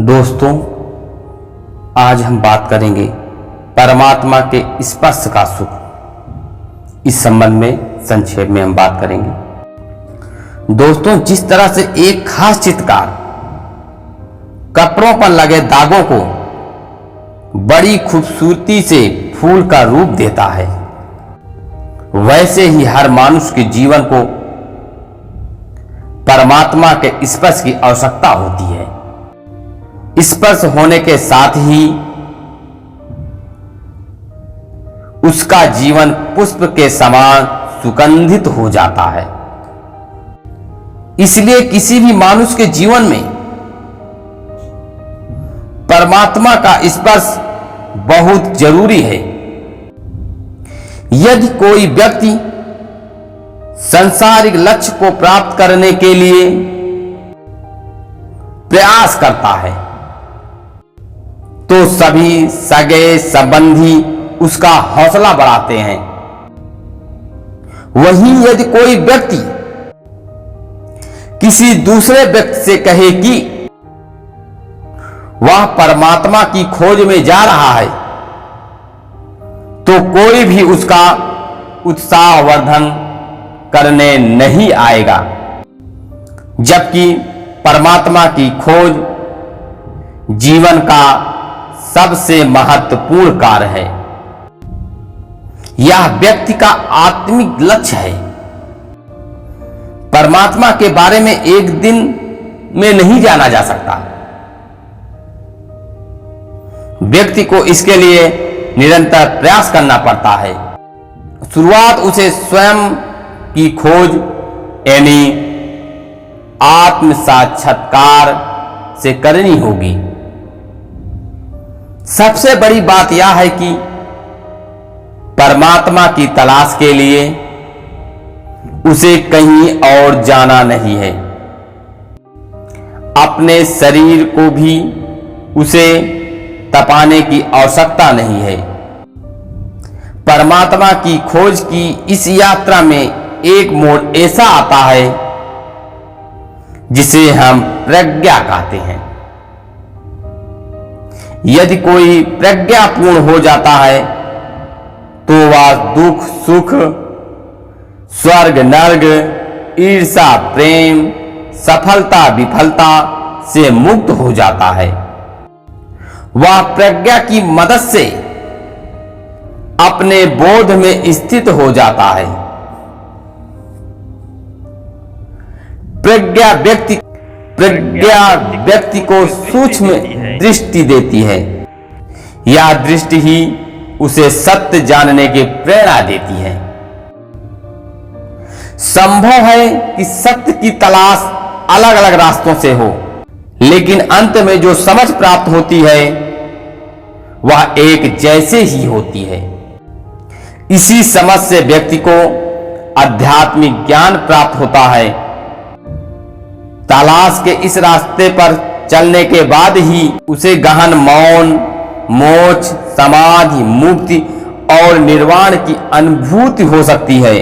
दोस्तों, आज हम बात करेंगे परमात्मा के स्पर्श का सुख। इस संबंध में संक्षेप में हम बात करेंगे। दोस्तों, जिस तरह से एक खास चित्रकार कपड़ों पर लगे दागों को बड़ी खूबसूरती से फूल का रूप देता है, वैसे ही हर मनुष्य के जीवन को परमात्मा के स्पर्श की आवश्यकता होती है। स्पर्श होने के साथ ही उसका जीवन पुष्प के समान सुगंधित हो जाता है। इसलिए किसी भी मनुष्य के जीवन में परमात्मा का स्पर्श बहुत जरूरी है। यदि कोई व्यक्ति सांसारिक लक्ष्य को प्राप्त करने के लिए प्रयास करता है तो सभी सगे संबंधी उसका हौसला बढ़ाते हैं। वहीं यदि कोई व्यक्ति किसी दूसरे व्यक्ति से कहे कि वह परमात्मा की खोज में जा रहा है, तो कोई भी उसका उत्साहवर्धन करने नहीं आएगा। जबकि परमात्मा की खोज जीवन का सबसे महत्वपूर्ण कार्य है। यह व्यक्ति का आत्मिक लक्ष्य है। परमात्मा के बारे में एक दिन में नहीं जाना जा सकता। व्यक्ति को इसके लिए निरंतर प्रयास करना पड़ता है। शुरुआत उसे स्वयं की खोज यानी आत्म साक्षात्कार से करनी होगी। सबसे बड़ी बात यह है कि परमात्मा की तलाश के लिए उसे कहीं और जाना नहीं है। अपने शरीर को भी उसे तपाने की आवश्यकता नहीं है। परमात्मा की खोज की इस यात्रा में एक मोड़ ऐसा आता है जिसे हम प्रज्ञा कहते हैं। यदि कोई प्रज्ञापूर्ण हो जाता है तो वह दुख सुख, स्वर्ग नर्क, ईर्ष्या प्रेम, सफलता विफलता से मुक्त हो जाता है। वह प्रज्ञा की मदद से अपने बोध में स्थित हो जाता है। प्रज्ञा व्यक्ति को सूक्ष्म दृष्टि देती है। यह दृष्टि ही उसे सत्य जानने की प्रेरणा देती है। संभव है कि सत्य की तलाश अलग अलग रास्तों से हो, लेकिन अंत में जो समझ प्राप्त होती है वह एक जैसे ही होती है। इसी समझ से व्यक्ति को आध्यात्मिक ज्ञान प्राप्त होता है। तलाश के इस रास्ते पर चलने के बाद ही उसे गहन मौन, मोक्ष, समाधि, मुक्ति और निर्वाण की अनुभूति हो सकती है।